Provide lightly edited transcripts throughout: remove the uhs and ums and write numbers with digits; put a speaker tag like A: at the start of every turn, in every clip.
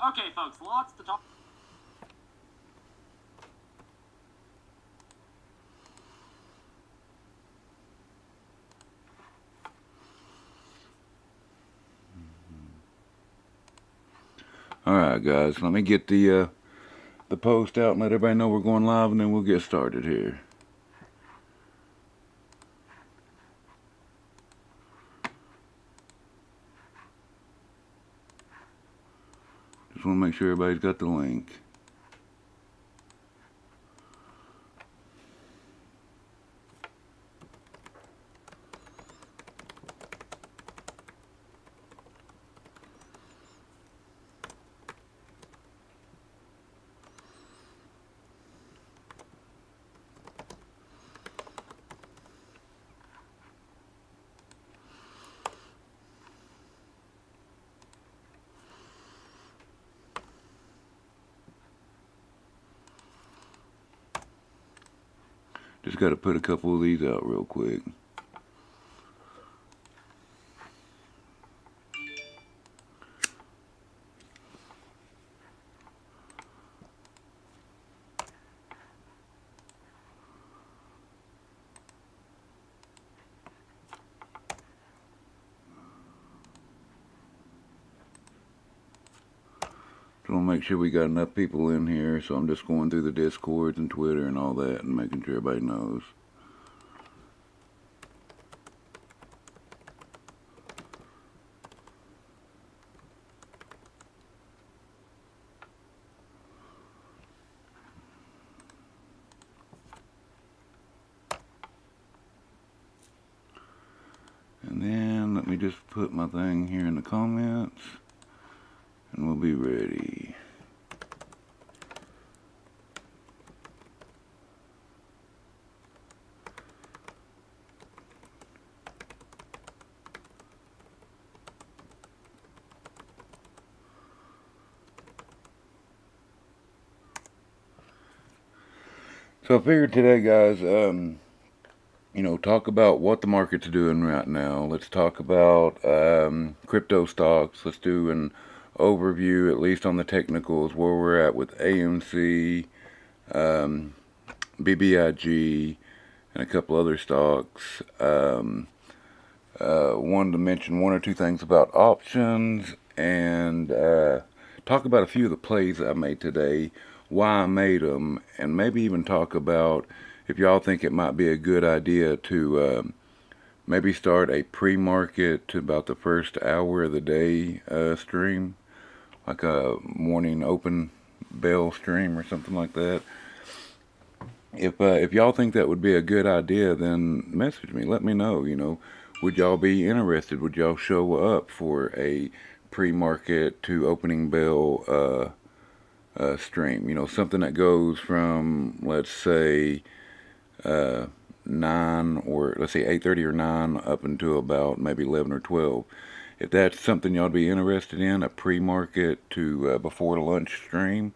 A: Okay, folks, lots to talk.
B: Alright guys, let me get the post out and let everybody know we're going live, and then we'll get started here. Just want to make sure everybody's got the link. Just got to put a couple of these out real quick. Just want to make sure we got enough people in here, so I'm just going through the Discords and Twitter and all that and making sure everybody knows. And then let me just put my thing here in the comments and we'll be ready. So I figured today, guys, talk about what the market's doing right now. Let's talk about crypto stocks. Let's do an overview, at least on the technicals, where we're at with AMC, BBIG, and a couple other stocks. Wanted to mention one or two things about options and talk about a few of the plays I made today, why I made them, and maybe even talk about if y'all think it might be a good idea to maybe start a pre-market to about the first hour of the day stream, like a morning open bell stream or something like that. If y'all think that would be a good idea, then message me. Let me know. Would y'all be interested? Would y'all show up for a pre-market to opening bell stream? Something that goes from, let's say, 9 or let's say 8:30 or 9 up until about maybe 11 or 12. If that's something y'all be interested in, a pre-market to before lunch stream,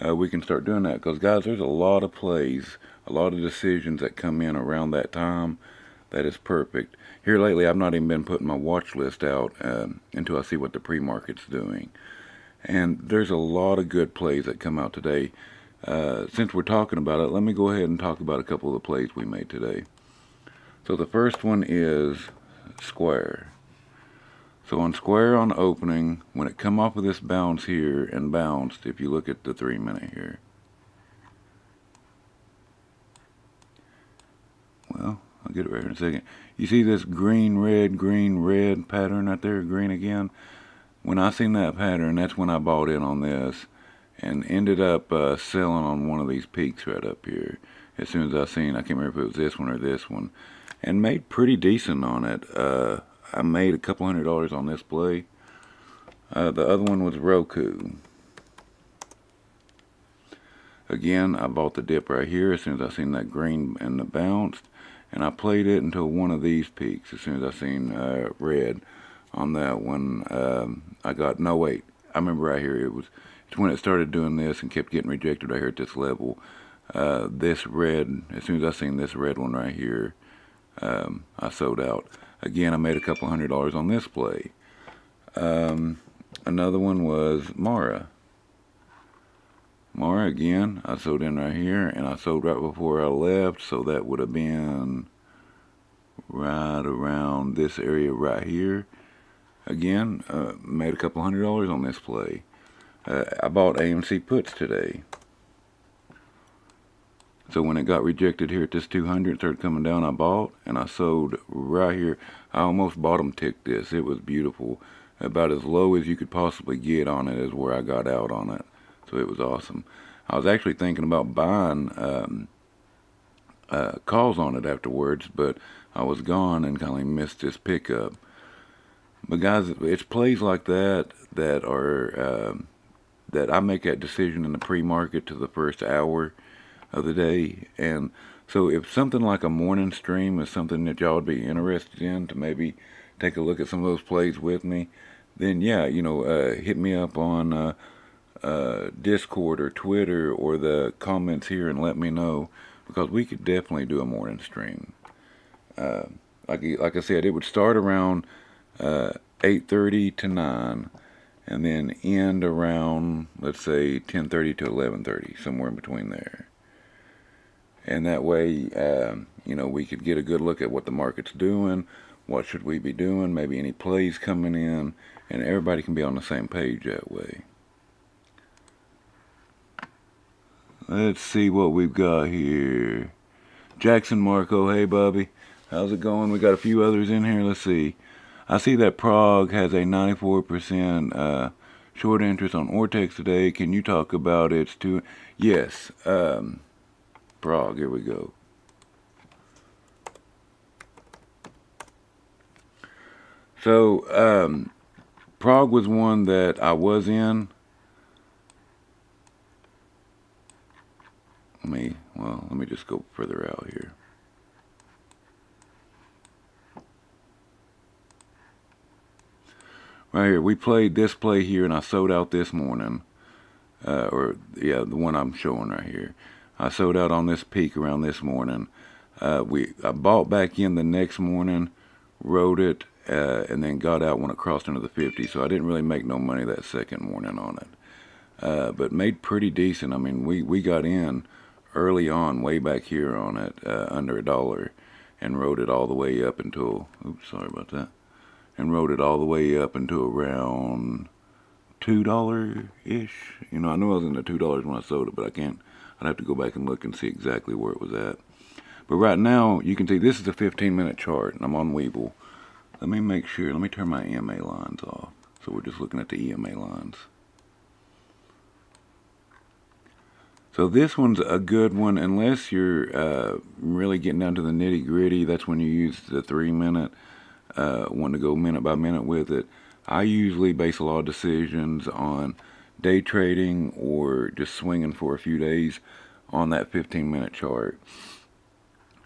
B: we can start doing that. Because guys, there's a lot of plays, a lot of decisions that come in around that time. That is perfect. Here lately, I've not even been putting my watch list out until I see what the pre-market's doing. And there's a lot of good plays that come out today. Since we're talking about it, let me go ahead and talk about a couple of the plays we made today. So the first one is Square. So on Square on opening, when it come off of this bounce here and bounced, if you look at the 3-minute here. Well, I'll get it right in a second. You see this green, red pattern right there, green again? When I seen that pattern, that's when I bought in on this and ended up selling on one of these peaks right up here. As soon as I seen, I can't remember if it was this one or this one, and made pretty decent on it. I made a couple $100 on this play. The other one was Roku. Again, I bought the dip right here as soon as I seen that green and the bounced, and I played it until one of these peaks. As soon as I seen red on that one, I got, no wait, I remember right here, it's when it started doing this and kept getting rejected right here at this level. This red, as soon as I seen this red one right here, I sold out. Again, I made a couple $100 on this play. Another one was Mara. Tomorrow again, I sold in right here, and I sold right before I left, so that would have been right around this area right here. Again, made a couple $100 on this play. I bought AMC puts today. So when it got rejected here at this 200, started coming down, I bought, and I sold right here. I almost bottom ticked this. It was beautiful. About as low as you could possibly get on it is where I got out on it. So it was awesome. I was actually thinking about buying calls on it afterwards, but I was gone and kind of missed this pickup. But guys, it's plays like that that are that I make that decision in the pre-market to the first hour of the day. And so if something like a morning stream is something that y'all would be interested in to maybe take a look at some of those plays with me, then yeah, hit me up on Discord or Twitter or the comments here and let me know, because we could definitely do a morning stream. Like I said, it would start around 8:30 to 9, and then end around, let's say, 10:30 to 11:30, somewhere in between there. And that way, we could get a good look at what the market's doing, what should we be doing, maybe any plays coming in, and everybody can be on the same page that way. Let's see what we've got here. Jackson Marco, hey Bubby, how's it going? We got a few others in here. Let's see. I see that Prague has a 94% short interest on Ortex today. Can you talk about its two? Yes. Prague, here we go. So, Prague was one that I was in. Let me just go further out here. Right here, we played this play here, and I sold out this morning. The one I'm showing right here. I sold out on this peak around this morning. I bought back in the next morning, rode it, and then got out when it crossed into the 50. So I didn't really make no money that second morning on it, but made pretty decent. I mean, we got in early on, way back here on it, under $1, and rode it all the way up until. Oops, sorry about that. And rode it all the way up into around $2-ish. I knew I was in the $2 when I sold it, but I'd have to go back and look and see exactly where it was at. But right now, you can see this is a 15-minute chart, and I'm on Weeble. Let me make sure. Let me turn my EMA lines off. So we're just looking at the EMA lines. So this one's a good one, unless you're really getting down to the nitty-gritty. That's when you use the 3-minute one to go minute by minute with it. I usually base a lot of decisions on day trading or just swinging for a few days on that 15-minute chart.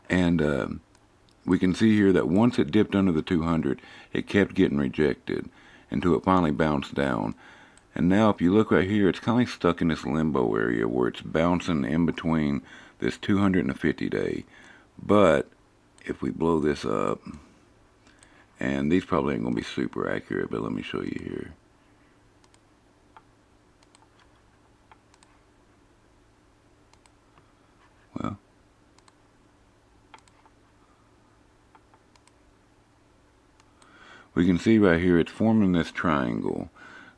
B: And we can see here that once it dipped under the 200, it kept getting rejected until it finally bounced down. And now if you look right here, it's kind of stuck in this limbo area where it's bouncing in between this 200 and the 50-day. But if we blow this up, and these probably ain't going to be super accurate, but let me show you here. Well, we can see right here it's forming this triangle.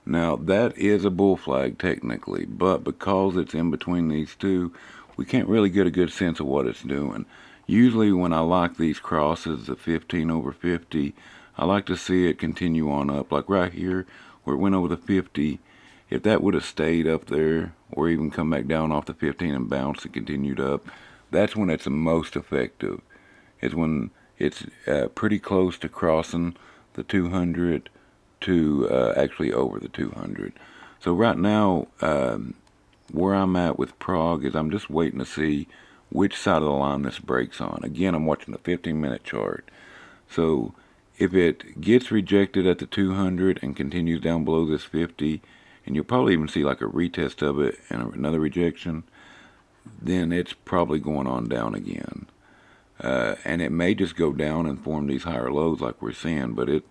B: Now that is a bull flag technically, but because it's in between these two, we can't really get a good sense of what it's doing. Usually when I like these crosses of 15 over 50, I like to see it continue on up. Like right here where it went over the 50, if that would have stayed up there or even come back down off the 15 and bounced and continued up, that's when it's the most effective. It's when it's pretty close to crossing the 200 to actually over the 200. So right now, where I'm at with Prague is I'm just waiting to see which side of the line this breaks on. Again, I'm watching the 15-minute chart. So if it gets rejected at the 200 and continues down below this 50, and you'll probably even see like a retest of it and another rejection, then it's probably going on down again. And it may just go down and form these higher lows like we're seeing, but at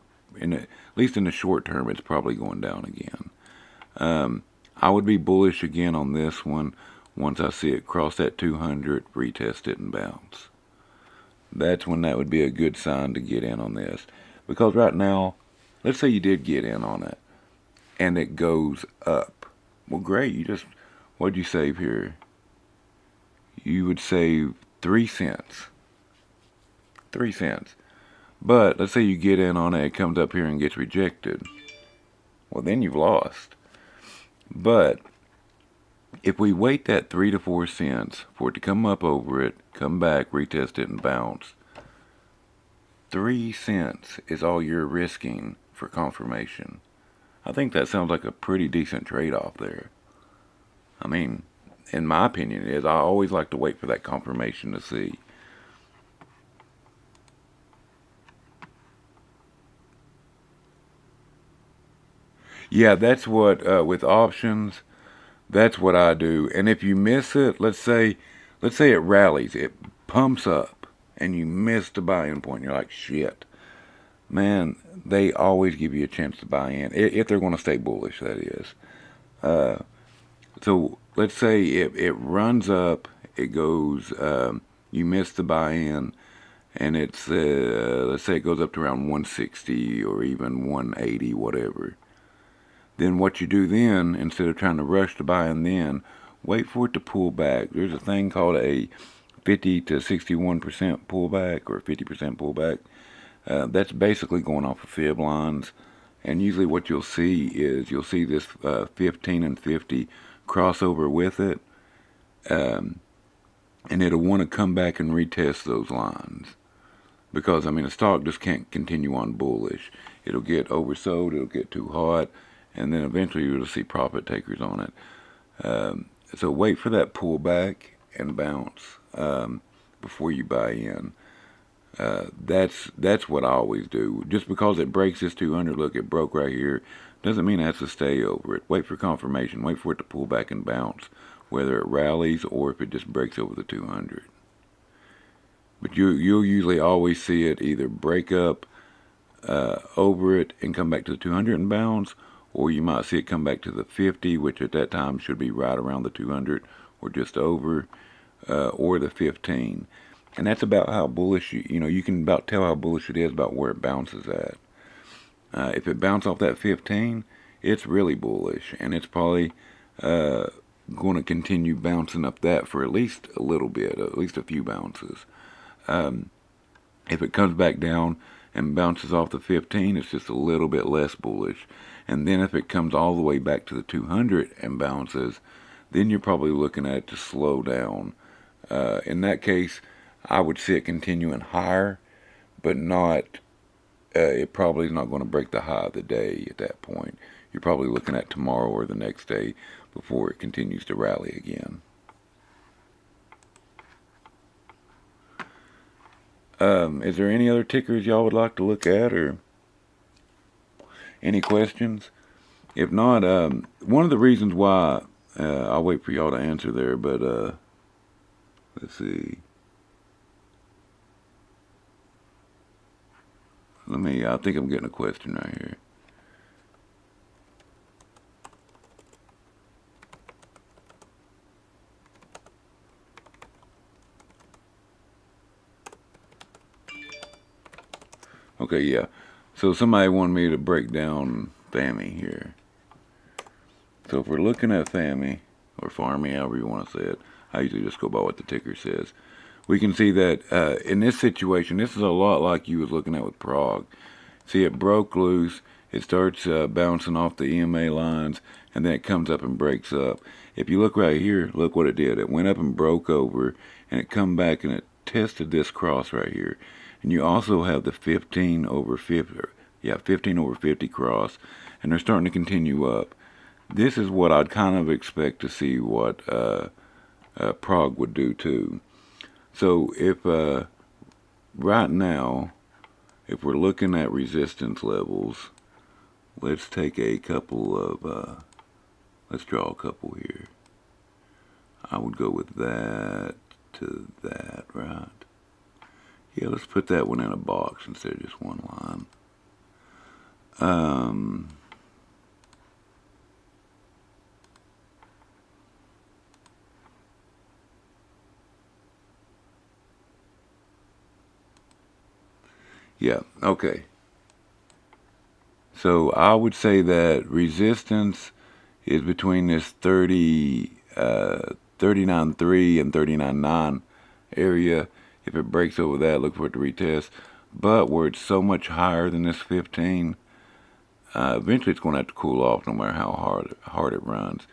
B: least in the short term, it's probably going down again. I would be bullish again on this one once I see it cross that 200, retest it and bounce. That's when that would be a good sign to get in on this. Because right now, let's say you did get in on it and it goes up. Well, great. What'd you save here? You would save 3 cents. 3 cents. But let's say you get in on it comes up here and gets rejected. Well, then you've lost. But if we wait that 3 to 4 cents for it to come up over it, come back, retest it, and bounce, 3 cents is all you're risking for confirmation. I think that sounds like a pretty decent trade-off there. I mean, in my opinion, it is. I always like to wait for that confirmation to see. Yeah, that's what, with options, that's what I do. And if you miss it, let's say it rallies, it pumps up, and you miss the buy-in point. You're like, shit. Man, they always give you a chance to buy in, if they're going to stay bullish, that is. So let's say it runs up, it goes, you miss the buy-in, and it's, let's say it goes up to around 160 or even 180, whatever. Then what you do then, instead of trying to rush to buy in then, wait for it to pull back. There's a thing called a 50 to 61% pullback or 50% pullback. That's basically going off of fib lines. And usually what you'll see is this 15 and 50 crossover with it. And it'll want to come back and retest those lines. Because, I mean, a stock just can't continue on bullish. It'll get oversold, it'll get too hot, and then eventually you'll see profit takers on it. So wait for that pullback and bounce before you buy in. That's what I always do. Just because it breaks this 200, look, it broke right here, doesn't mean it has to stay over it. Wait for confirmation. Wait for it to pull back and bounce, whether it rallies or if it just breaks over the 200. But you'll usually always see it either break up over it and come back to the 200 and bounce, or you might see it come back to the 50, which at that time should be right around the 200 or just over, or the 15. And that's about how bullish, you can about tell how bullish it is about where it bounces at. If it bounces off that 15, it's really bullish, and it's probably going to continue bouncing up that for at least a little bit, at least a few bounces. If it comes back down and bounces off the 15, it's just a little bit less bullish. And then if it comes all the way back to the 200 and bounces, then you're probably looking at it to slow down. In that case, I would see it continuing higher, but not, it probably is not going to break the high of the day at that point. You're probably looking at tomorrow or the next day before it continues to rally again. Is there any other tickers y'all would like to look at, or any questions? If not, one of the reasons why, I'll wait for y'all to answer there, but let's see. I think I'm getting a question right here. Okay, yeah. So somebody wanted me to break down FAMI here. So if we're looking at FAMI, or FARMI, however you want to say it, I usually just go by what the ticker says. We can see that in this situation, this is a lot like you was looking at with Prague. See, it broke loose, it starts bouncing off the EMA lines, and then it comes up and breaks up. If you look right here, look what it did. It went up and broke over, and it come back and it tested this cross right here. And you also have the 15 over 50, 15 over 50 cross, and they're starting to continue up. This is what I'd kind of expect to see what Prague would do too. So if right now, if we're looking at resistance levels, let's take a couple of, let's draw a couple here. I would go with that to that, right? Yeah, let's put that one in a box instead of just one line. Yeah, okay. So I would say that resistance is between this 39.3 and 39.9 area. If it breaks over that, look for it to retest. But where it's so much higher than this 15, eventually it's going to have to cool off no matter how hard it runs.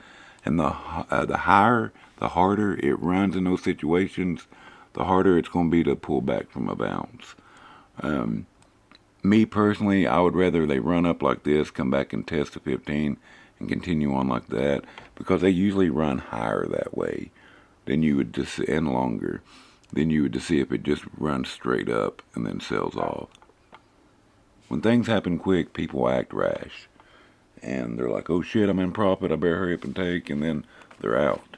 B: And the higher, the harder it runs in those situations, the harder it's going to be to pull back from a bounce. Me personally, I would rather they run up like this, come back and test the 15, and continue on like that, because they usually run higher that way than you would just, and longer than you would to see if it just runs straight up and then sells off. When things happen quick, people act rash, and they're like, "Oh shit, I'm in profit. I better hurry up and take," and then they're out.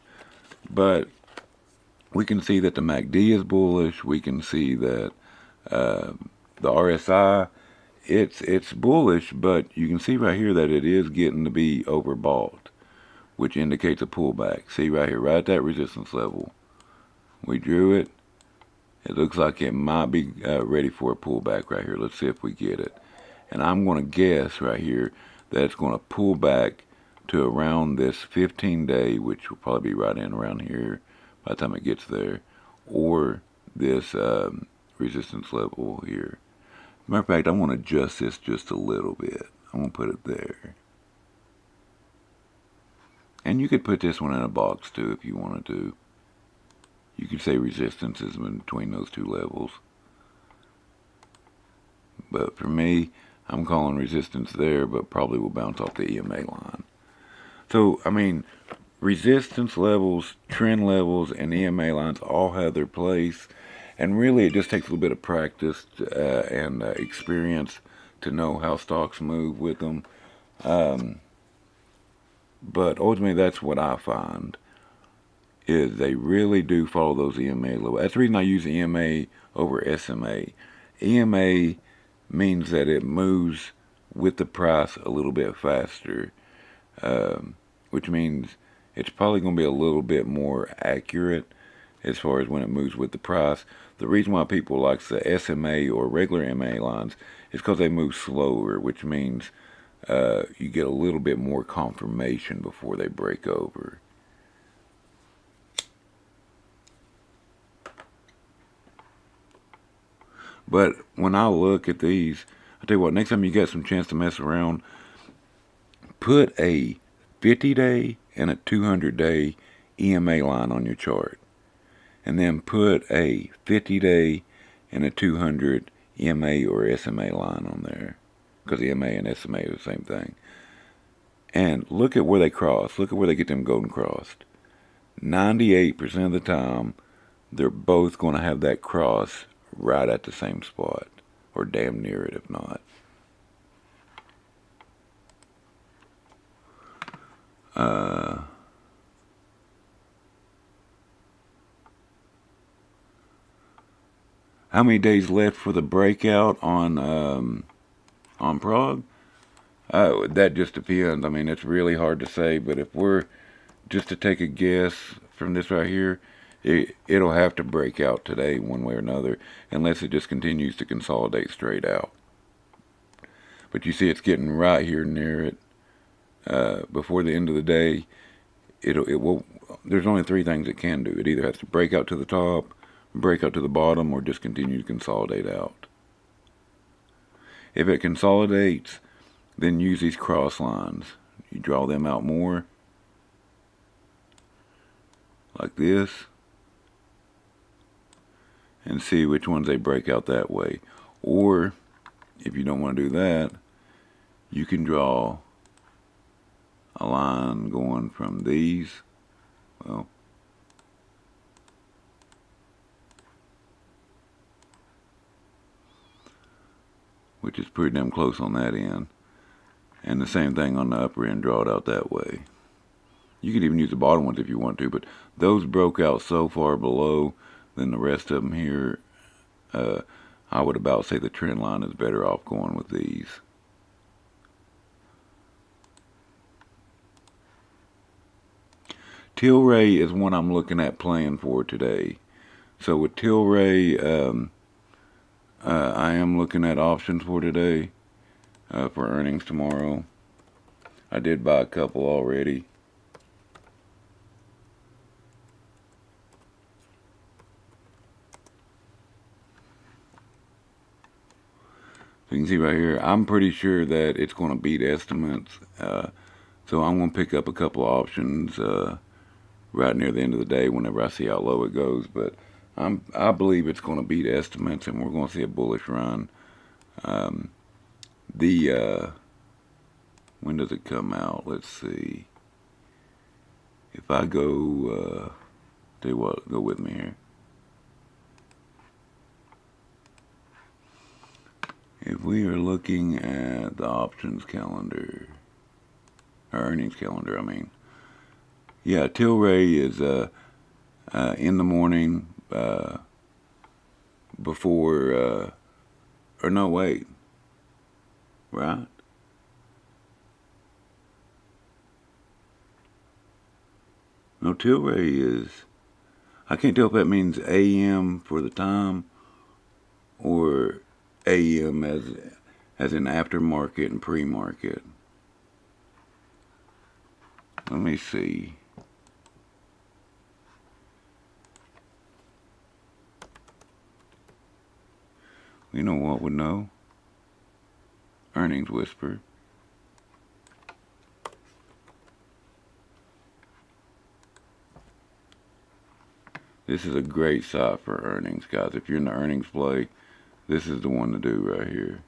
B: But we can see that the MACD is bullish. We can see that the RSI, it's bullish, but you can see right here that it is getting to be overbought, which indicates a pullback. See right here, right at that resistance level. We drew it. It looks like it might be ready for a pullback right here. Let's see if we get it. And I'm going to guess right here that it's going to pull back to around this 15-day, which will probably be right in around here by the time it gets there, or this resistance level here. Matter of fact, I want to adjust this just a little bit. I'm going to put it there. And you could put this one in a box too if you wanted to. You could say resistance is in between those two levels. But for me, I'm calling resistance there, but probably will bounce off the EMA line. So, I mean, resistance levels, trend levels, and EMA lines all have their place. And really, it just takes a little bit of practice and experience to know how stocks move with them. But ultimately, that's what I find, is they really do follow those EMA levels. That's the reason I use EMA over SMA. EMA means that it moves with the price a little bit faster, which means it's probably going to be a little bit more accurate as far as when it moves with the price. The reason why people like the SMA or regular MA lines is because they move slower, which means you get a little bit more confirmation before they break over. But when I look at these, I tell you what, next time you get some chance to mess around, put a 50-day and a 200-day EMA line on your chart. And then put a 50-day and a 200 EMA or SMA line on there, because EMA and SMA are the same thing. And look at where they cross. Look at where they get them golden crossed. 98% of the time, they're both going to have that cross right at the same spot, or damn near it if not. How many days left for the breakout on Prague? That just depends. I mean, it's really hard to say, but if we're just to take a guess from this right here, it'll have to break out today one way or another, unless it just continues to consolidate straight out. But you see it's getting right here near it. Before the end of the day, it will. There's only three things it can do. It either has to break out to the top, break out to the bottom, or just continue to consolidate out. If it consolidates, then use these cross lines. You draw them out more, like this, and see which ones they break out that way. Or, if you don't want to do that, you can draw a line going from these, well, which is pretty damn close on that end, and the same thing on the upper end, draw it out that way. You could even use the bottom ones if you want to, but those broke out so far below than the rest of them here, I would about say the trend line is better off going with these. Tilray is one I'm looking at playing for today. So with Tilray, I am looking at options for today, for earnings tomorrow. I did buy a couple already. So you can see right here, I'm pretty sure that it's going to beat estimates. So I'm going to pick up a couple of options right near the end of the day whenever I see how low it goes. But I believe it's going to beat estimates, and we're going to see a bullish run. When does it come out? Let's see. If I go, tell you what, go with me here. If we are looking at the options calendar, or earnings calendar, I mean, yeah, Tilray is in the morning before, or no, wait, right? No, Tilray is, I can't tell if that means AM for the time or AM as in aftermarket and pre-market. Let me see. You know what would know? Earnings Whisper. This is a great site for earnings, guys. If you're in the earnings play, this is the one to do right here.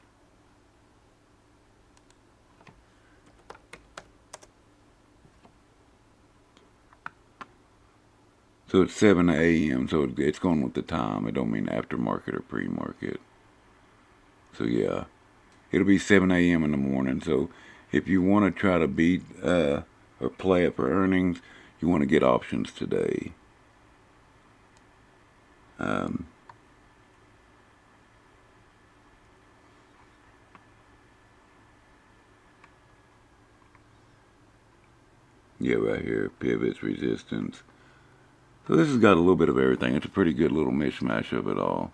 B: So it's 7 a.m., so it's going with the time. It don't mean aftermarket or pre-market. So yeah, it'll be 7 a.m. in the morning. So if you want to try to beat or play it for earnings, you want to get options today. Yeah, right here, pivots, resistance. So this has got a little bit of everything. It's a pretty good little mishmash of it all.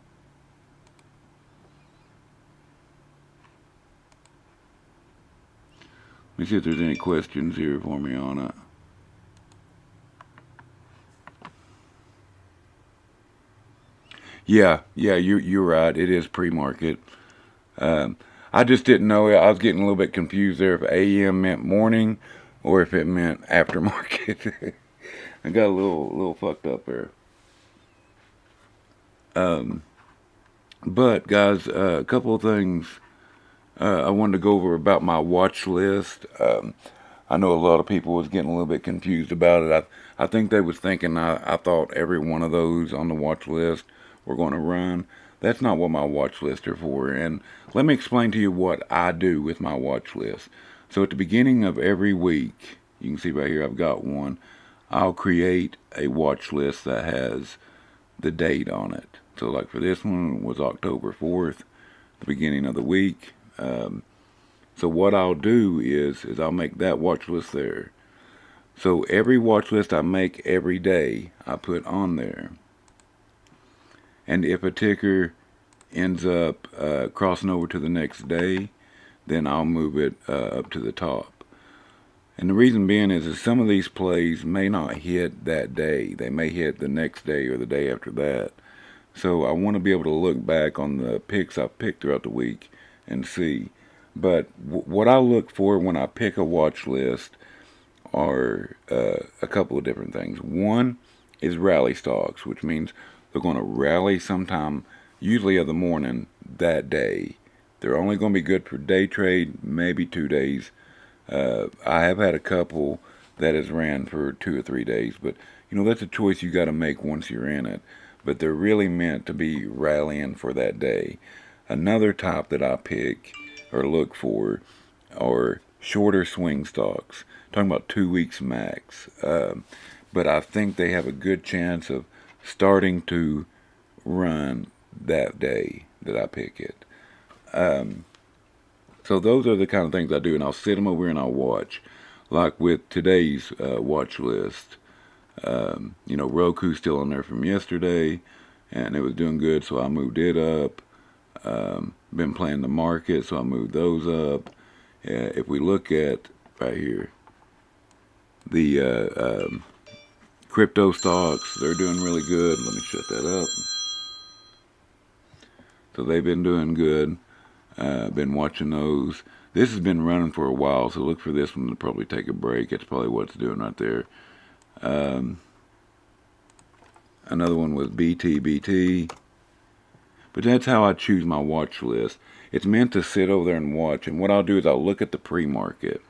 B: Let me see if there's any questions here for me on it. Yeah, you're right. It is pre-market. I just didn't know. I was getting a little bit confused there if AM meant morning or if it meant aftermarket. I got a little fucked up there. But guys, a couple of things I wanted to go over about my watch list. I know a lot of people was getting a little bit confused about it. I think they was thinking I thought every one of those on the watch list were going to run. That's not what my watch lists are for. And let me explain to you what I do with my watch list. So at the beginning of every week, you can see right here I've got one. I'll create a watch list that has the date on it. So like for this one was October 4th, the beginning of the week. So what I'll do is I'll make that watch list there. So every watch list I make every day, I put on there. And if a ticker ends up crossing over to the next day, then I'll move it up to the top. And the reason being is some of these plays may not hit that day. They may hit the next day or the day after that. So I want to be able to look back on the picks I've picked throughout the week and see. But what I look for when I pick a watch list are a couple of different things. One is rally stocks, which means they're going to rally sometime, usually of the morning that day. They're only going to be good for day trade, maybe 2 days. I have had a couple that has ran for 2 or 3 days, but that's a choice you got to make once you're in it. But they're really meant to be rallying for that day. Another type that I pick or look for are shorter swing stocks. Talking about 2 weeks max. But I think they have a good chance of starting to run that day that I pick it. So those are the kind of things I do, and I'll sit them over and I'll watch. Like with today's watch list, Roku's still on there from yesterday, and it was doing good, so I moved it up. Been playing the market, so I moved those up. If we look at right here, the crypto stocks, they're doing really good. Let me shut that up. So they've been doing good. Been watching those. This has been running for a while, so look for this one to probably take a break. That's probably what it's doing right there. Another one was BTBT. But that's how I choose my watch list. It's meant to sit over there and watch. And what I'll do is I'll look at the pre-market.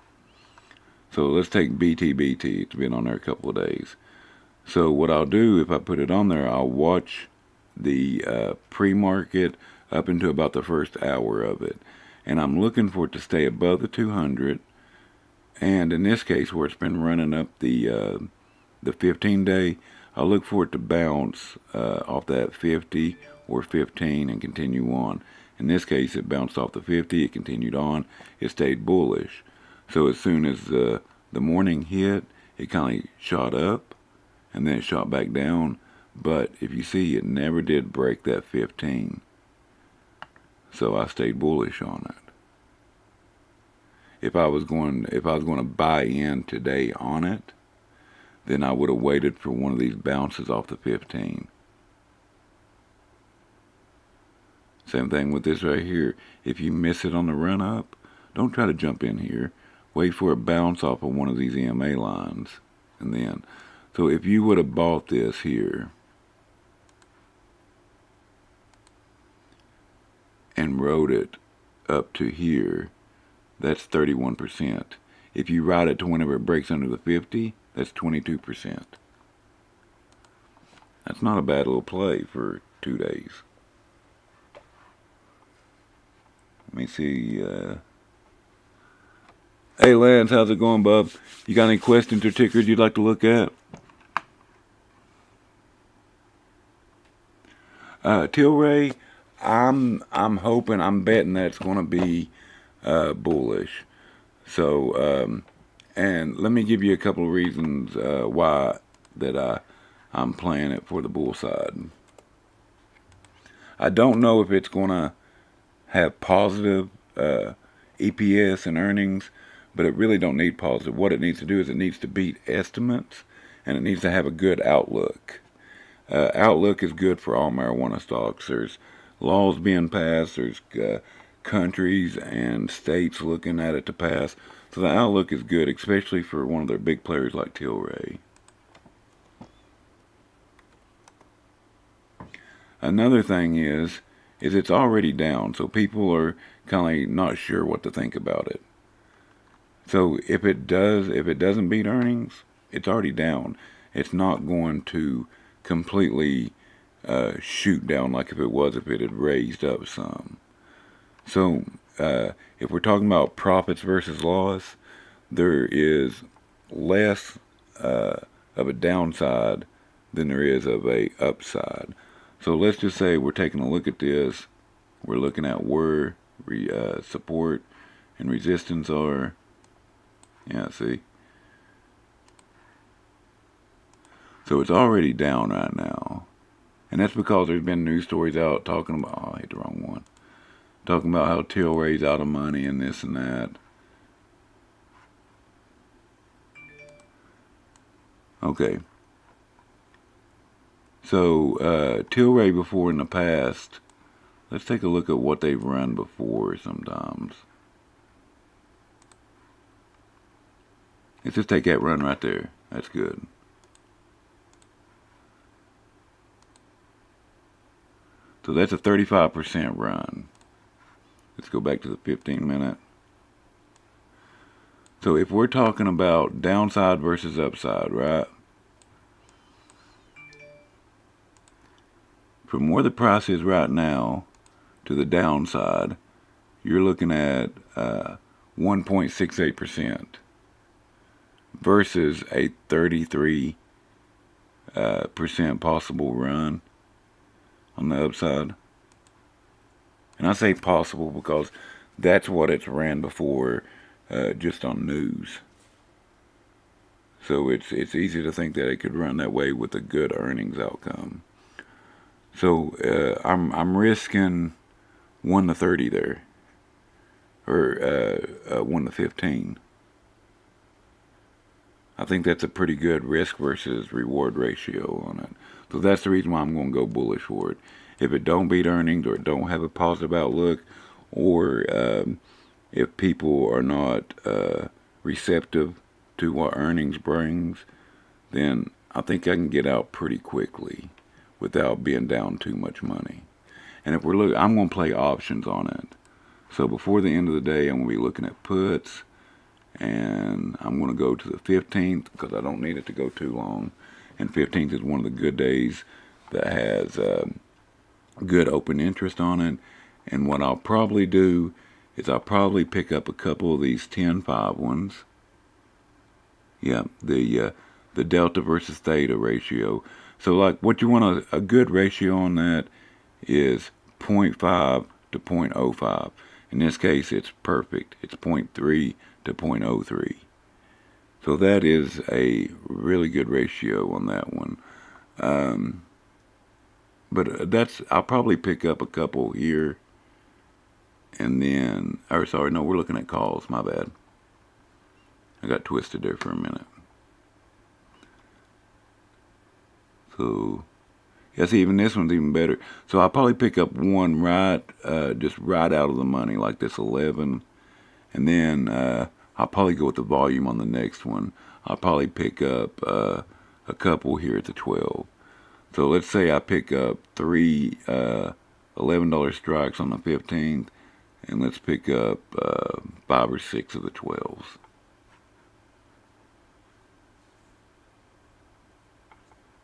B: So let's take BTBT. It's been on there a couple of days. So what I'll do, if I put it on there, I'll watch the pre-market up into about the first hour of it. And I'm looking for it to stay above the 200. And in this case, where it's been running up the 15-day, I'll look for it to bounce off that 50 or 15 and continue on. In this case, it bounced off the 50, it continued on, it stayed bullish. So as soon as the morning hit, it kind of shot up, and then it shot back down. But if you see, it never did break that 15. So I stayed bullish on it. If I was going to buy in today on it, then I would have waited for one of these bounces off the 15. Same thing with this right here. If you miss it on the run up, don't try to jump in here. Wait for it bounce off of one of these EMA lines. And then, so if you would have bought this here and rode it up to here, that's 31%. If you ride it to whenever it breaks under the 50, that's 22%. That's not a bad little play for 2 days. Let me see. Hey Lance, how's it going, bub? You got any questions or tickers you'd like to look at? Tilray, I'm hoping, I'm betting that it's going to be bullish. So, and let me give you a couple of reasons why that I'm playing it for the bull side. I don't know if it's going to have positive EPS and earnings, but it really don't need positive. What it needs to do is it needs to beat estimates, and it needs to have a good outlook. Outlook is good for all marijuana stocks. There's laws being passed. There's countries and states looking at it to pass. So the outlook is good, especially for one of their big players like Tilray. Another thing is it's already down, so people are kind of not sure what to think about it. So if it doesn't beat earnings, it's already down. It's not going to completely shoot down like if it had raised up some. So if we're talking about profits versus loss, there is less of a downside than there is of a upside. So let's just say we're taking a look at this. We're looking at where support and resistance are. Yeah, see? So it's already down right now. And that's because there's been news stories out talking about, oh, I hit the wrong one. Talking about how Tilray's out of money and this and that. Okay. So, Tilray before in the past, let's take a look at what they've run before sometimes. Let's just take that run right there. That's good. So that's a 35% run. Let's go back to the 15-minute. So if we're talking about downside versus upside, right? From where the price is right now to the downside, you're looking at 1.68% versus a 33% possible run on the upside. And I say possible because that's what it's ran before, just on news. So it's easy to think that it could run that way with a good earnings outcome. So I'm risking 1 to 30 there, or 1 to 15. I think that's a pretty good risk versus reward ratio on it. So that's the reason why I'm going to go bullish for it. If it don't beat earnings, or it don't have a positive outlook, or if people are not receptive to what earnings brings, then I think I can get out pretty quickly without being down too much money. And if we're looking, I'm going to play options on it. So before the end of the day, I'm going to be looking at puts, and I'm going to go to the 15th because I don't need it to go too long. And 15th is one of the good days that has good open interest on it. And what I'll probably do is I'll probably pick up a couple of these 10-5 ones. Yeah, the delta versus theta ratio. So like what you want a good ratio on that is 0.5 to 0.05. In this case, it's perfect. It's 0.3 to 0.03. So that is a really good ratio on that one. But I'll probably pick up a couple here. And then, or sorry, no, we're looking at calls. My bad. I got twisted there for a minute. So, yes, even this one's even better. So I'll probably pick up one just right out of the money, like this 11. And then I'll probably go with the volume on the next one. I'll probably pick up a couple here at the 12. So let's say I pick up three $11 strikes on the 15th, and let's pick up 5 or 6 of the 12s.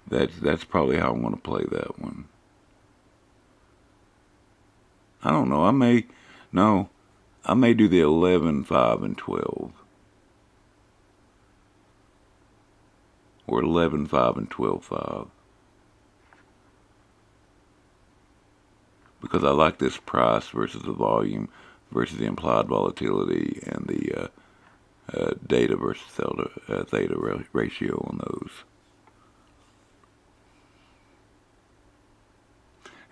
B: That's probably how I want to play that one. I don't know. I may do the 11, 5, and 12. Or 11, 5, and 12, 5. Because I like this price versus the volume versus the implied volatility and the data versus theta ratio on those.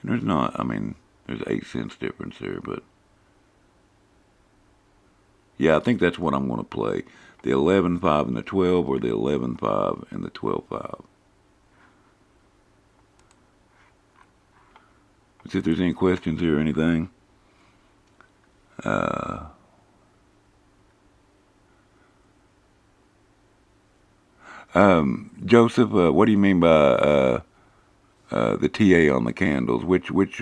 B: And there's 8 cents difference there, but yeah, I think that's what I'm going to play. The 11, 5, and the 12, or the 11, 5, and the 12, 5. Let's see if there's any questions here or anything. Joseph, what do you mean by the TA on the candles? Which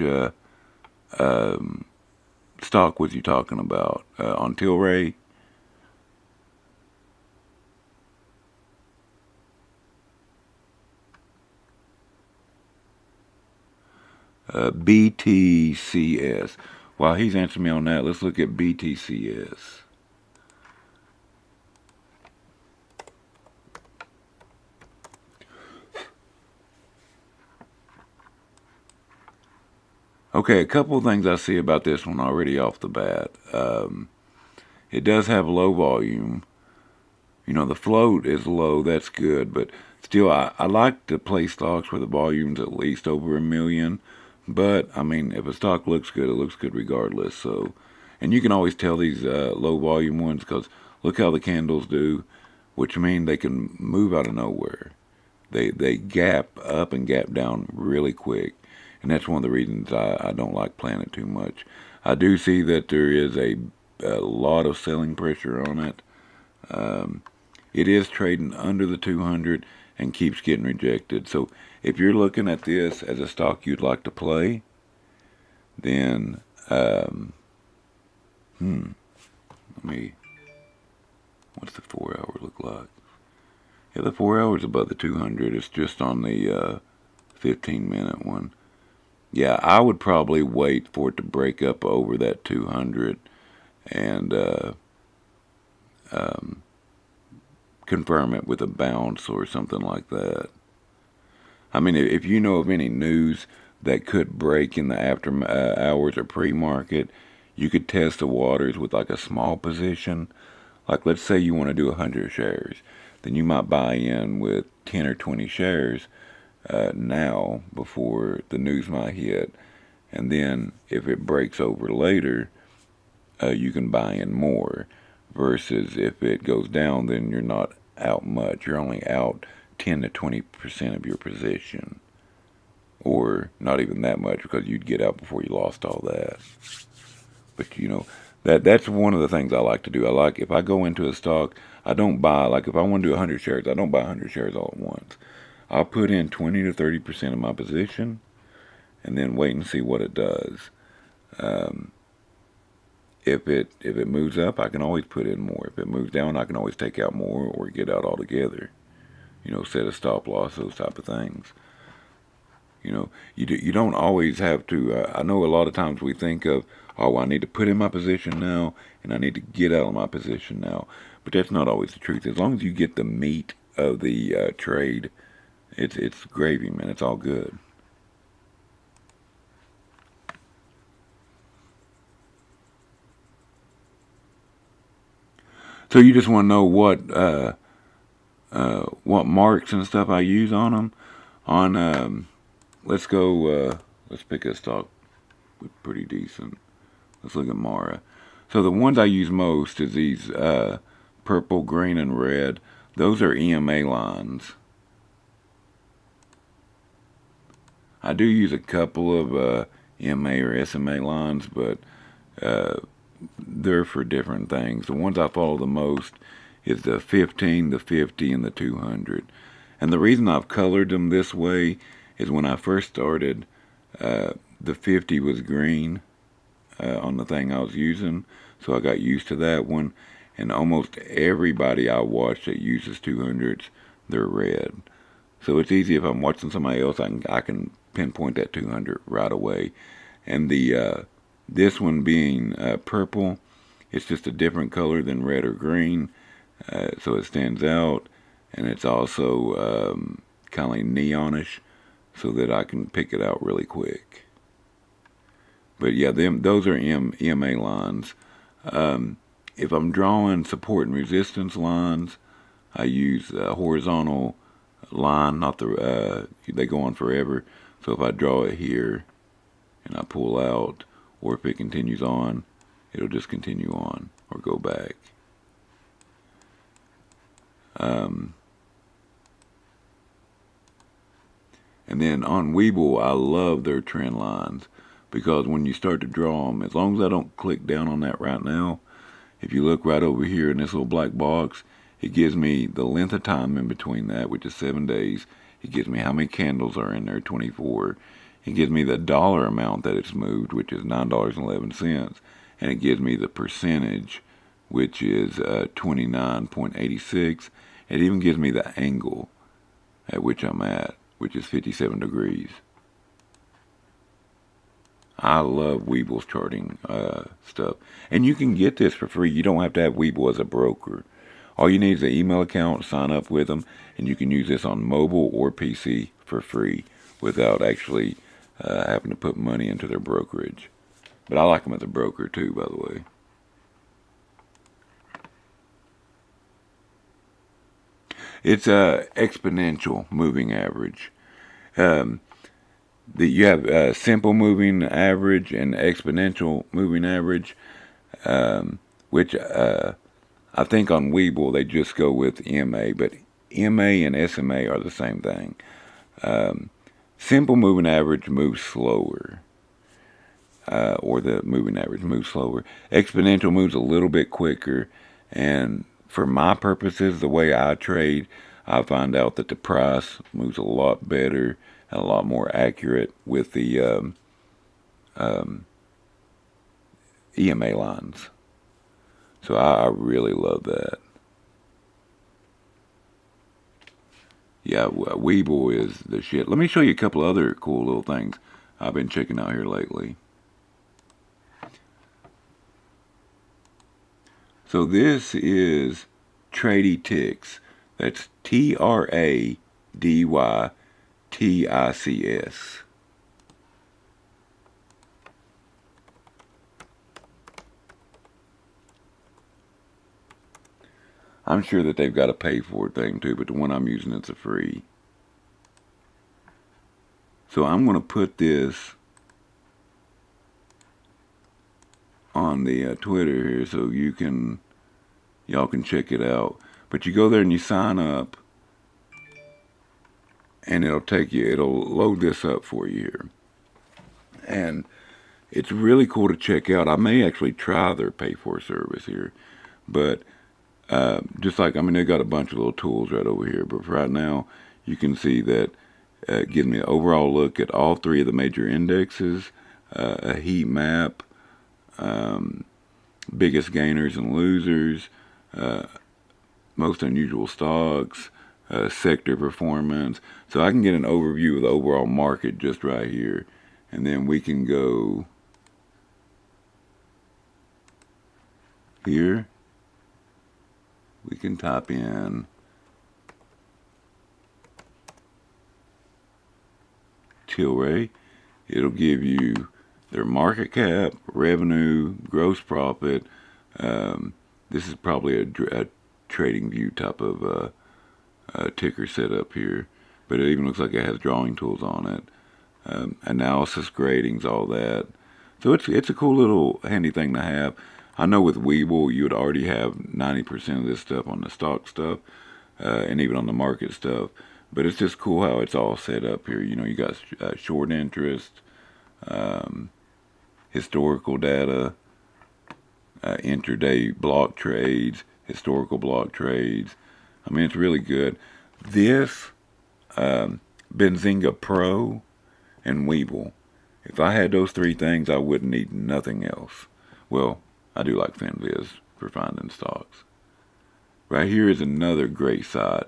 B: stock was you talking about? On Tilray? BTCS. While he's answering me on that, let's look at BTCS. Okay, a couple of things I see about this one already off the bat. It does have low volume. The float is low, that's good, but still, I like to play stocks where the volume's at least over 1 million. But, if a stock looks good, it looks good regardless. So, and you can always tell these low volume ones because look how the candles do, which means they can move out of nowhere. They gap up and gap down really quick. And that's one of the reasons I don't like playing it too much. I do see that there is a lot of selling pressure on it. It is trading under the 200 and keeps getting rejected. So if you're looking at this as a stock you'd like to play, then what's the 4 hour look like? Yeah, the 4 hours above the 200. It's just on the 15-minute one. Yeah, I would probably wait for it to break up over that 200 and confirm it with a bounce or something like that. If you know of any news that could break in the after hours or pre-market, you could test the waters with like a small position. Like let's say you want to do 100 shares, then you might buy in with 10 or 20 shares now before the news might hit, And then if it breaks over later, you can buy in more. Versus if it goes down, then you're not out much. You're only out 10 to 20% of your position. Or not even that much, because you'd get out before you lost all that. But you know, that's one of the things I like to do. I like, if I go into a stock, I don't buy, like if I want to do 100 shares, I don't buy 100 shares all at once. I'll put in 20 to 30% of my position and then wait and see what it does. If it moves up, I can always put in more. If it moves down, I can always take out more or get out altogether. You know, set a stop loss, those type of things. You know, you don't always have to. I know a lot of times we think of, oh, I need to put in my position now, and I need to get out of my position now. But that's not always the truth. As long as you get the meat of the trade, it's gravy, man. It's all good. So you just want to know what marks and stuff I use on them. On let's go. Let's pick a stock pretty decent. Let's look at Mara. So the ones I use most is these purple, green, and red. Those are EMA lines. I do use a couple of EMA or SMA lines, but they're for different things. The ones I follow the most is the 15, the 50, and the 200. And the reason I've colored them this way is when I first started, the 50 was green on the thing I was using, so I got used to that one. And almost everybody I watch that uses 200s, they're red. So it's easy if I'm watching somebody else, I can pinpoint that 200 right away. And the this one being purple, it's just a different color than red or green, so it stands out. And it's also kind of neonish, so that I can pick it out really quick. But yeah, those are EMA lines. If I'm drawing support and resistance lines, I use a horizontal line, not the they go on forever. So if I draw it here and I pull out, or if it continues on, it'll just continue on or go back. And then on Webull, I love their trend lines, because when you start to draw them, as long as I don't click down on that right now, if you look right over here in this little black box, it gives me the length of time in between that, which is 7 days. It gives me how many candles are in there, 24. It gives me the dollar amount that it's moved, which is $9.11. And it gives me the percentage, which is 29.86. It even gives me the angle at which I'm at, which is 57 degrees. I love Webull's charting stuff. And you can get this for free. You don't have to have Webull as a broker. All you need is an email account, sign up with them, and you can use this on mobile or PC for free without actually having to put money into their brokerage. But I like them as a broker too, by the way. It's a exponential moving average. You have simple moving average and exponential moving average, which I think on Webull they just go with MA, but MA and SMA are the same thing. Simple moving average moves slower, or the moving average moves slower. Exponential moves a little bit quicker, and for my purposes, the way I trade, I find out that the price moves a lot better and a lot more accurate with the EMA lines. So I really love that. Yeah, Webull is the shit. Let me show you a couple other cool little things I've been checking out here lately. So this is Trady Ticks. That's TRADYTICS. I'm sure that they've got a pay for it thing too, but the one I'm using is a free. So I'm going to put this on the Twitter here, so y'all can check it out. But you go there and you sign up, and it'll load this up for you here. And it's really cool to check out. I may actually try their pay for service here, but just like, I mean, they got a bunch of little tools right over here, but for right now, you can see that it gives me an overall look at all three of the major indexes, a heat map, biggest gainers and losers, most unusual stocks, sector performance. So I can get an overview of the overall market just right here. And then we can go here. We can type in Tilray. It'll give you their market cap, revenue, gross profit. This is probably a trading view type of ticker setup here, but it even looks like it has drawing tools on it. Analysis, gradings, all that. So it's a cool little handy thing to have. I know with Webull you would already have 90% of this stuff on the stock stuff, and even on the market stuff. But it's just cool how it's all set up here. You know, you got short interest, historical data, intraday block trades, historical block trades. I mean, it's really good. This Benzinga Pro and Webull, if I had those three things, I wouldn't need nothing else. Well, I do like FinViz for finding stocks. Right here is another great site,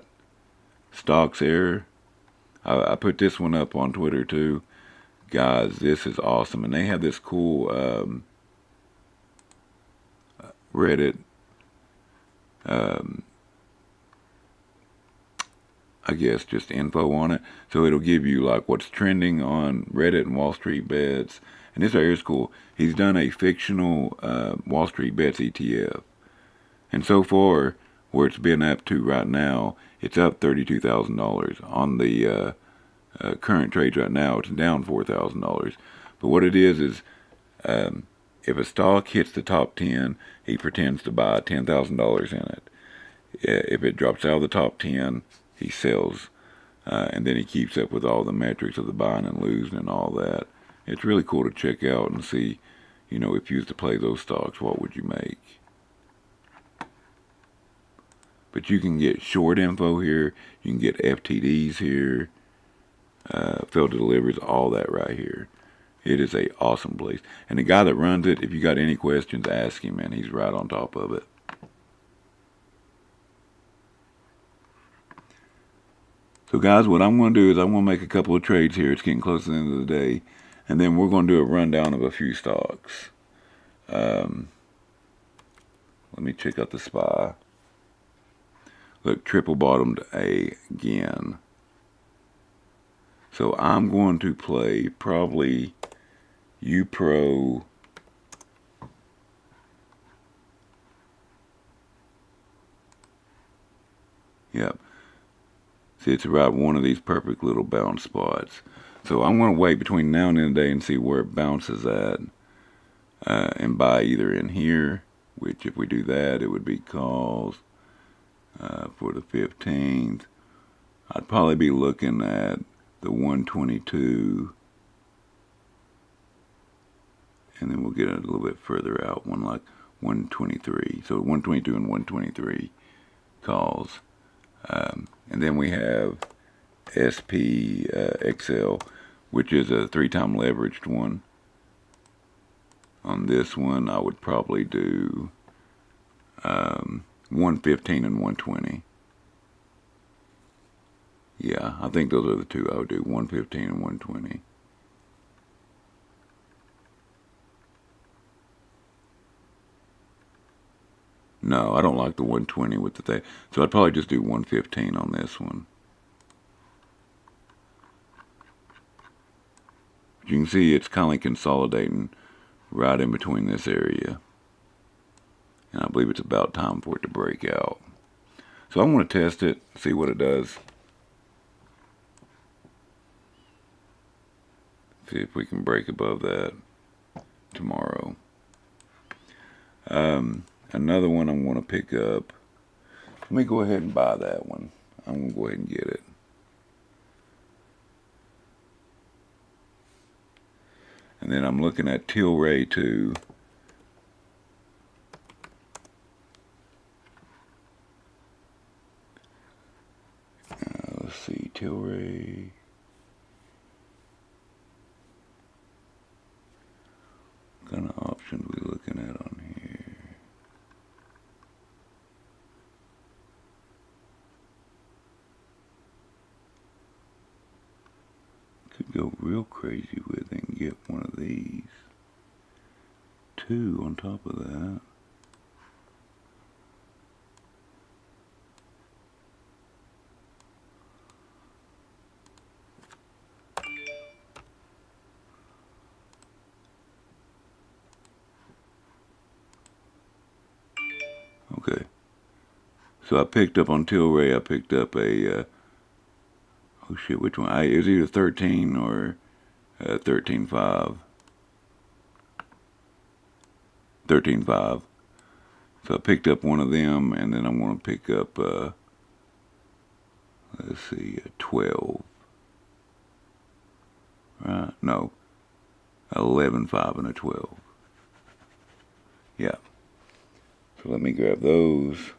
B: Stocks Error. I put this one up on Twitter too. Guys, this is awesome. And they have this cool Reddit, I guess, just info on it. So it'll give you like what's trending on Reddit and Wall Street Bets. And this area is cool. He's done a fictional Wall Street Bets ETF. And so far, where it's been up to right now, it's up $32,000. On the current trades right now, it's down $4,000. But what it is if a stock hits the top 10, he pretends to buy $10,000 in it. If it drops out of the top 10, he sells. And then he keeps up with all the metrics of the buying and losing and all that. It's really cool to check out and see, you know, if you used to play those stocks, what would you make? But you can get short info here. You can get FTDs here. Failed to delivers, all that right here. It is a awesome place. And the guy that runs it, if you got any questions, ask him, man. He's right on top of it. So guys, what I'm going to do is I'm going to make a couple of trades here. It's getting close to the end of the day. And then we're going to do a rundown of a few stocks. Let me check out the SPY. Look, triple bottomed again. So I'm going to play probably UPRO. Yep. See, it's about one of these perfect little bounce spots. So I'm going to wait between now and the end of the day and see where it bounces at. And buy either in here, which if we do that, it would be calls for the 15th. I'd probably be looking at the 122. And then we'll get a little bit further out, one like 123. So 122 and 123 calls. And then we have SPXL, which is a 3-time leveraged one. On this one, I would probably do 115 and 120. Yeah, I think those are the two I would do, 115 and 120. No, I don't like the 120 with the thing. So I'd probably just do 115 on this one. You can see it's kind of like consolidating right in between this area. And I believe it's about time for it to break out. So I'm going to test it, see what it does. See if we can break above that tomorrow. Another one I'm going to pick up. Let me go ahead and buy that one. I'm going to go ahead and get it. And then I'm looking at Tilray too. Let's see, Tilray. What kind of options we looking at on here? Could go real crazy with it and get one of these. Two on top of that. Okay. So I picked up on Tilray, I picked up a, oh shit, which one? It was either 13 or 13.5. 13.5. So I picked up one of them, and then I'm going to pick up, let's see, a 12. Right? No. 11.5 and a 12. Yeah. So let me grab those.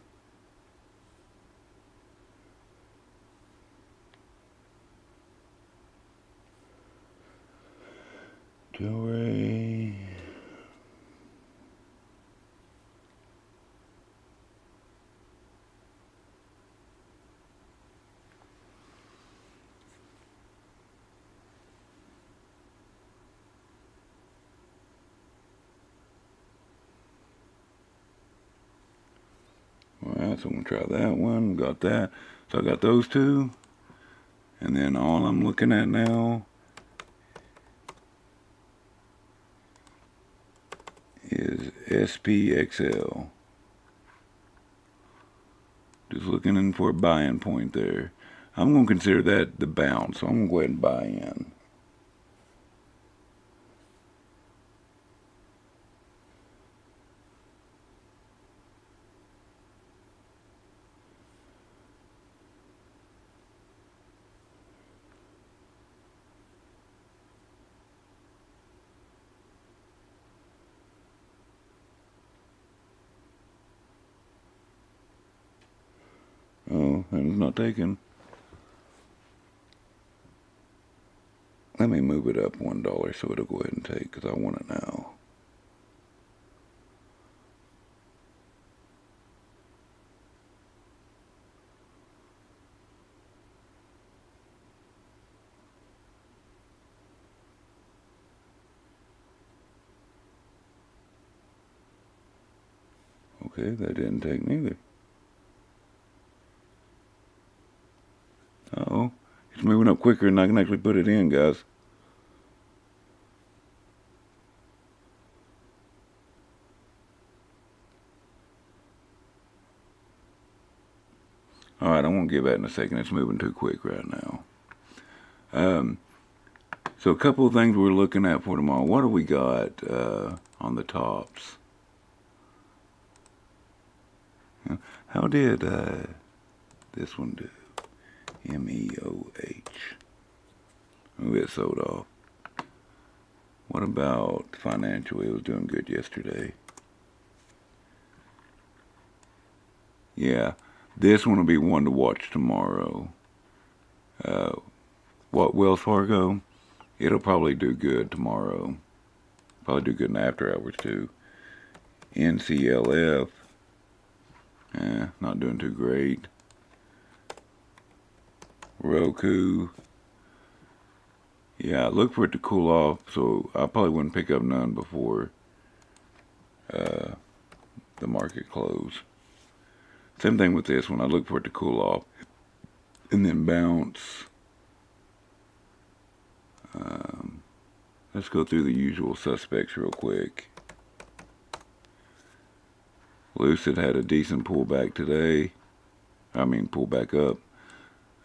B: Tilray. Alright, so I'm going to try that one. Got that. So I got those two. And then all I'm looking at now is SPXL. Just looking in for a buy-in point there. I'm going to consider that the bounce, so I'm going to go ahead and buy in. Oh, and it's not taken. Let me move it up $1 so it'll go ahead and take, because I want it now. Okay, that didn't take neither. Uh-oh. It's moving up quicker than I can actually put it in, guys. Alright, I won't give that in a second. It's moving too quick right now. So a couple of things we're looking at for tomorrow. What do we got on the tops? How did this one do? MEOH. Oh, it sold off. What about financial? It was doing good yesterday. Yeah, this one will be one to watch tomorrow. What, Wells Fargo? It'll probably do good tomorrow. Probably do good in after hours too. NCLF. Not doing too great. Roku. Yeah, look for it to cool off, so I probably wouldn't pick up none before the market close. Same thing with this one. I look for it to cool off and then bounce. Let's go through the usual suspects real quick. Lucid had a decent pullback today. Pullback up.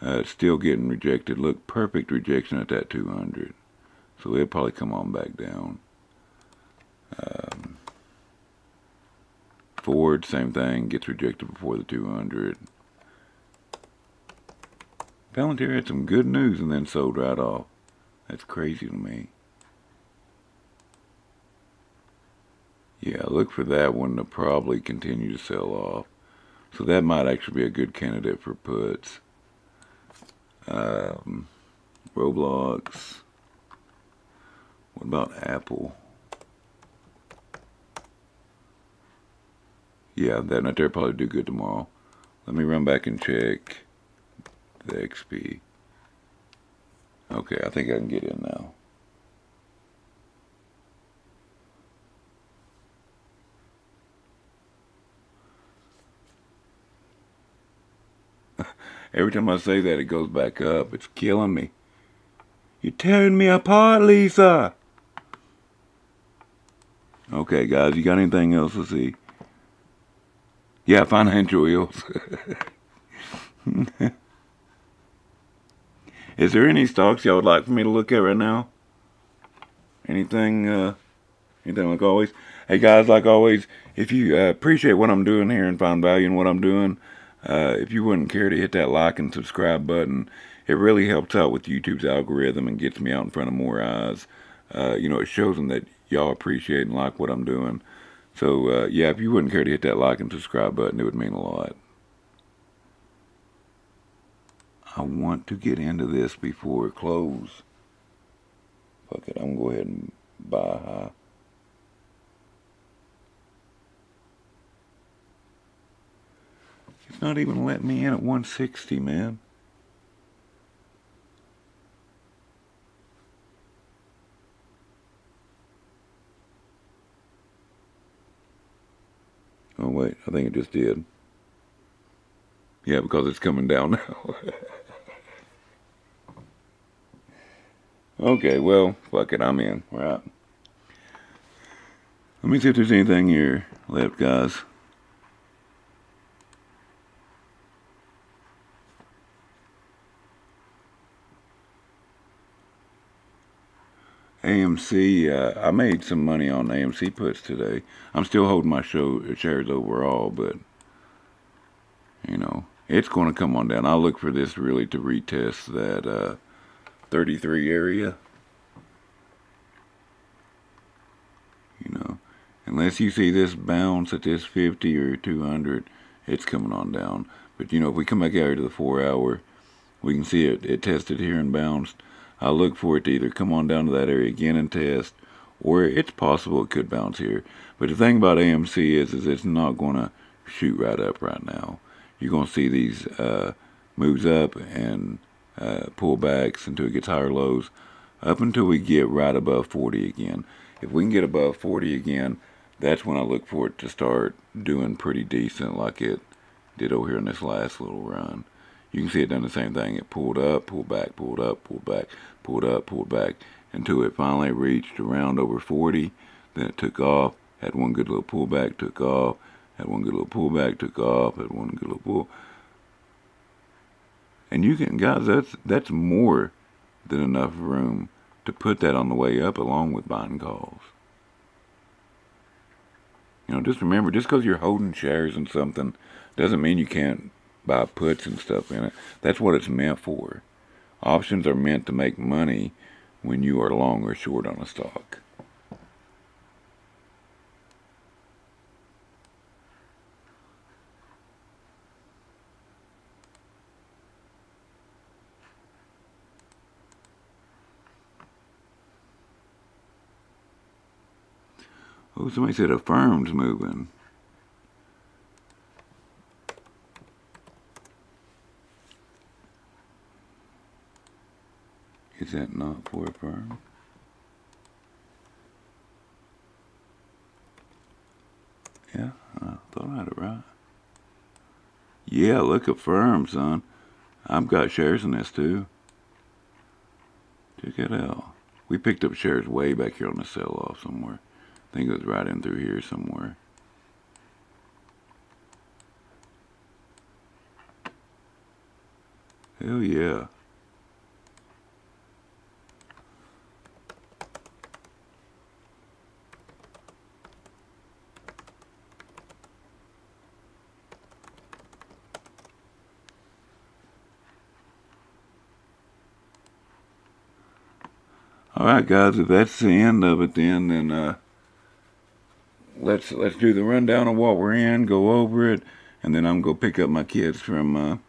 B: It's still getting rejected. Look, perfect rejection at that 200. So it'll probably come on back down. Ford, same thing, gets rejected before the 200. Palantir had some good news and then sold right off. That's crazy to me. Yeah, look for that one to probably continue to sell off. So that might actually be a good candidate for puts. Roblox. What about Apple? Yeah, that right there probably do good tomorrow. Let me run back and check the XP. Okay, I think I can get in now. Every time I say that, it goes back up. It's killing me. You're tearing me apart, Lisa. Okay, guys, you got anything else to see? Yeah, financial wheels. Is there any stocks y'all would like for me to look at right now? Anything like always? Hey guys, like always, if you appreciate what I'm doing here and find value in what I'm doing, if you wouldn't care to hit that like and subscribe button, it really helps out with YouTube's algorithm and gets me out in front of more eyes. It shows them that y'all appreciate and like what I'm doing. So, yeah, if you wouldn't care to hit that like and subscribe button, it would mean a lot. I want to get into this before it closes. Fuck it, I'm going to go ahead and buy high. It's not even letting me in at 160, man. Oh, wait, I think it just did. Yeah, because it's coming down now. Okay, well, fuck it, I'm in. Right. Let me see if there's anything here left, guys. AMC, I made some money on AMC puts today. I'm still holding my shares overall, but, it's going to come on down. I'll look for this really to retest that 33 area. Unless you see this bounce at this 50 or 200, it's coming on down. But, if we come back out here to the 4 hour, we can see it tested here and bounced. I look for it to either come on down to that area again and test, or it's possible it could bounce here. But the thing about AMC is it's not going to shoot right up right now. You're going to see these moves up and pullbacks until it gets higher lows, up until we get right above 40 again. If we can get above 40 again, that's when I look for it to start doing pretty decent like it did over here in this last little run. You can see it done the same thing. It pulled up, pulled back, pulled up, pulled back, pulled up, pulled back, until it finally reached around over 40. Then it took off, had one good little pullback, took off, had one good little pullback, took off, had one good little pull. And you can, guys, that's more than enough room to put that on the way up along with buying calls. Just remember, just because you're holding shares in something doesn't mean you can't buy puts and stuff in it. That's what it's meant for. Options are meant to make money when you are long or short on a stock. Oh, somebody said a firm's moving. Is that not for a firm? Yeah, I thought I had it right. Yeah, look at firm, son. I've got shares in this too. Check it out. We picked up shares way back here on the sell-off somewhere. I think it was right in through here somewhere. Hell yeah. All right, guys, if that's the end of it, then let's do the rundown of what we're in, go over it, and then I'm gonna pick up my kids from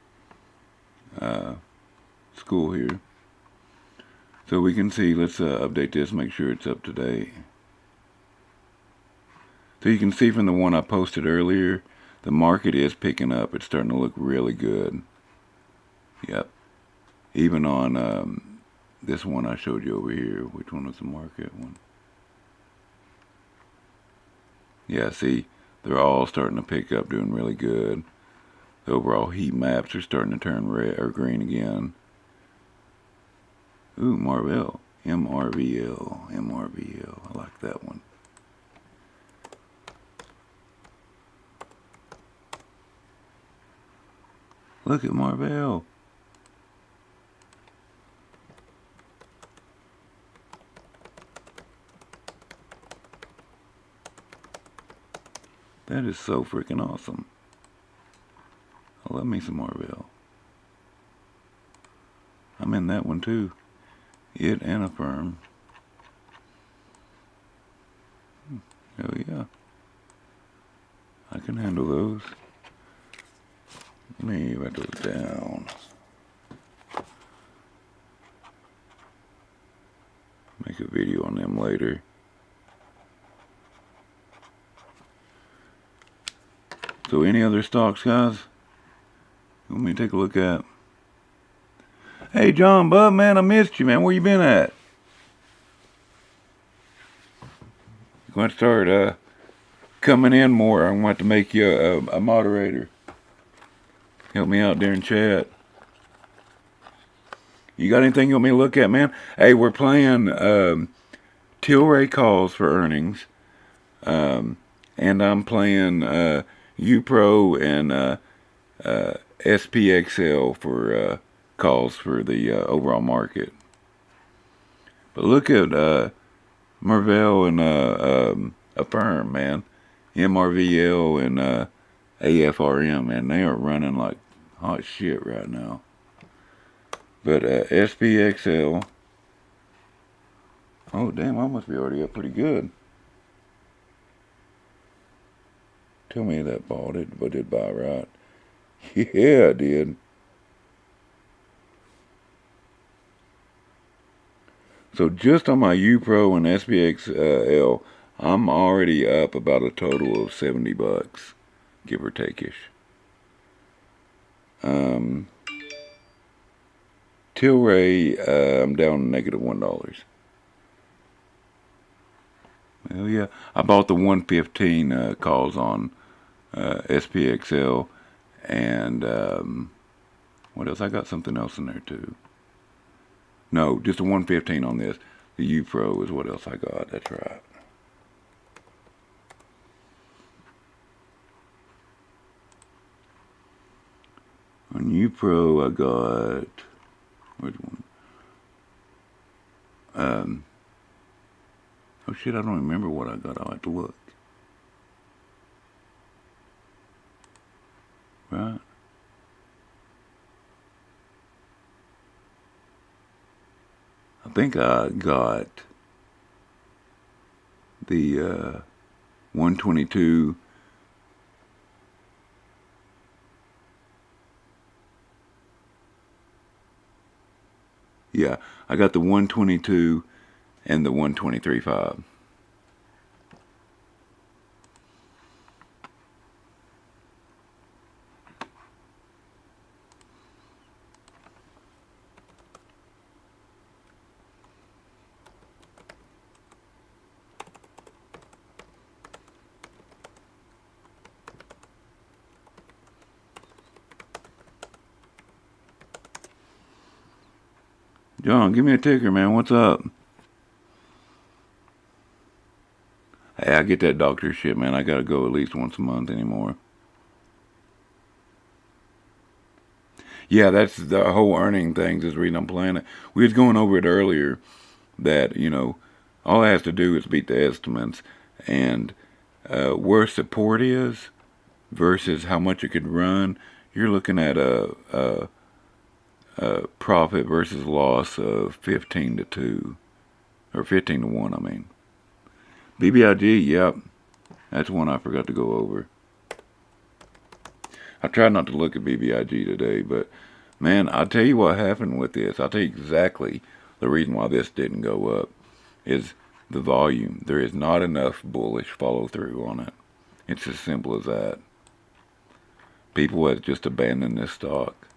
B: school here, so we can see. Let's update this, make sure it's up to date. So you can see from the one I posted earlier, the market is picking up. It's starting to look really good. Yep. Even on this one I showed you over here. Which one was the market one? Yeah, see, they're all starting to pick up, doing really good. The overall heat maps are starting to turn red or green again. Ooh, Marvell. MRVL. I like that one. Look at Marvell. That is so freaking awesome. I love me some Marvell. I'm in that one too. It and Affirm. Hell yeah. I can handle those. Let me write those down. Make a video on them later. So any other stocks, guys? You want me to take a look at? Hey, John, bud, man, I missed you, man. Where you been at? I'm going to start coming in more. I'm going to make you a moderator. Help me out there in chat. You got anything you want me to look at, man? Hey, we're playing Tilray calls for earnings. And I'm playing UPRO and SPXL for calls for the overall market. But look at Marvell and Affirm, man. MRVL and AFRM, man. They are running like hot shit right now. But SPXL. Oh, damn, I must be already up pretty good. Tell me that bought it, but did buy right. Yeah, I did. So just on my UPRO and SPXL, I'm already up about a total of $70, give or take-ish. Tilray, I'm down -$1. Well, yeah, I bought the 115 calls on SPXL, and what else? I got something else in there too. No, just a 115 on this. The UPRO is what else I got. That's right. On UPRO, I got, which one? Oh shit, I don't remember what I got. I'll have to look. Right? I think I got the 122. Yeah, I got the 122 and the 123.5. John, give me a ticker, man. What's up? Hey, I get that doctor shit, man. I gotta go at least once a month anymore. Yeah, that's the whole earning things is the reason I'm playing it. We was going over it earlier that, you know, all it has to do is beat the estimates, and where support is versus how much it could run, you're looking at a profit versus loss of 15 to 2. Or 15 to 1, I mean. BBIG, yep. That's one I forgot to go over. I tried not to look at BBIG today, but man, I'll tell you what happened with this. I'll tell you exactly the reason why this didn't go up is the volume. There is not enough bullish follow through on it. It's as simple as that. People have just abandoned this stock.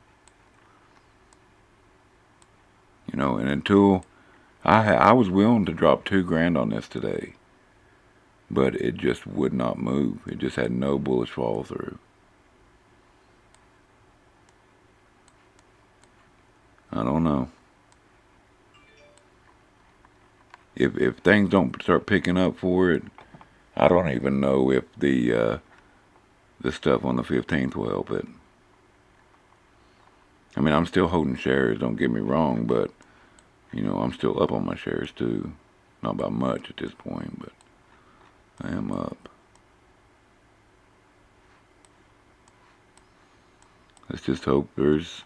B: You know, and until I was willing to drop $2,000 on this today, but it just would not move. It just had no bullish follow through. I don't know. If things don't start picking up for it, I don't even know if the stuff on the 15th will help it. I mean, I'm still holding shares, don't get me wrong, but, you know, I'm still up on my shares too. Not by much at this point, but I am up. Let's just hope there's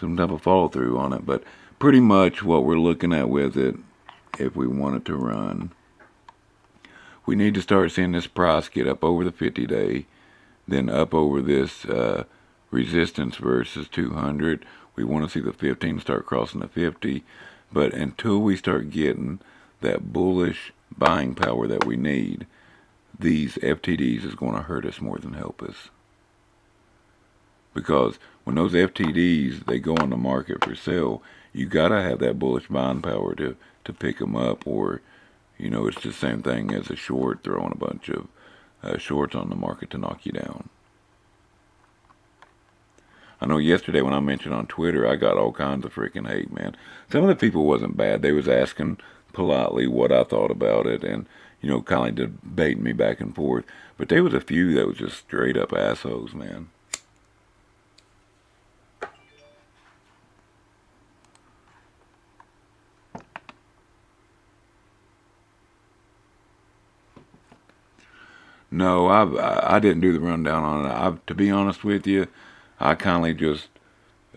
B: some type of follow through on it. But pretty much what we're looking at with it, if we want it to run, we need to start seeing this price get up over the 50-day, then up over this resistance versus 200. We want to see the 15 start crossing the 50, but until we start getting that bullish buying power that we need, these FTDs is going to hurt us more than help us. Because when those FTDs, they go on the market for sale, you got to have that bullish buying power to pick them up, or, you know, it's the same thing as a short throwing a bunch of shorts on the market to knock you down. I know yesterday when I mentioned on Twitter, I got all kinds of freaking hate, man. Some of the people wasn't bad. They was asking politely what I thought about it and, you know, kind of debating me back and forth. But there was a few that was just straight up assholes, man. No, I didn't do the rundown on it. To be honest with you, I kindly just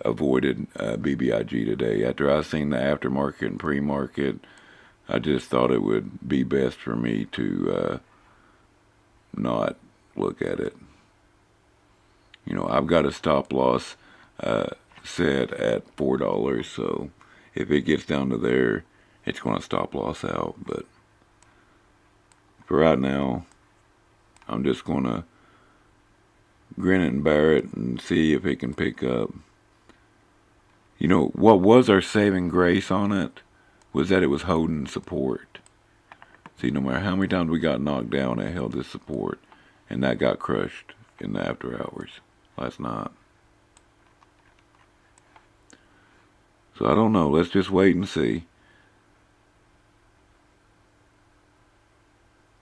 B: avoided BBIG today. After I seen the aftermarket and pre-market, I just thought it would be best for me to not look at it. You know, I've got a stop loss set at $4, so if it gets down to there, it's going to stop loss out. But for right now, I'm just going to grin it and bear it and see if it can pick up. You know, what was our saving grace on it was that it was holding support. See, no matter how many times we got knocked down, it held this support. And that got crushed in the after hours last night. So I don't know. Let's just wait and see.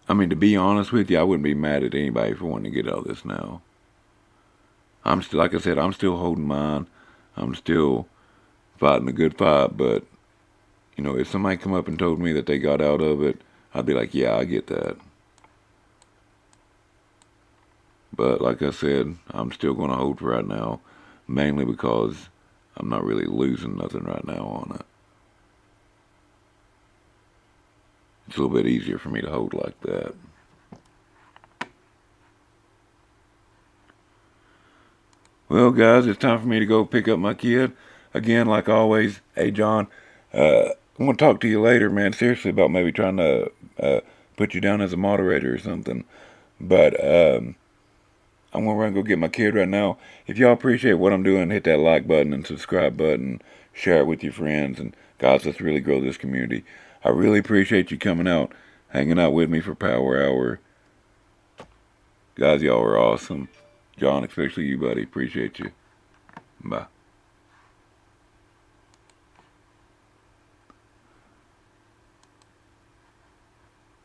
B: I mean, to be honest with you, I wouldn't be mad at anybody for wanting to get out of this now. I'm still, like I said, I'm still holding mine. I'm still fighting a good fight, but, you know, if somebody come up and told me that they got out of it, I'd be like, yeah, I get that. But like I said, I'm still going to hold for right now, mainly because I'm not really losing nothing right now on it. It's a little bit easier for me to hold like that. Well, guys, it's time for me to go pick up my kid. Again, like always, hey, John, I'm going to talk to you later, man, seriously, about maybe trying to put you down as a moderator or something. But I'm going to run and go get my kid right now. If y'all appreciate what I'm doing, hit that like button and subscribe button. Share it with your friends. And, guys, let's really grow this community. I really appreciate you coming out, hanging out with me for Power Hour. Guys, y'all are awesome. John, especially you, buddy. Appreciate you. Bye.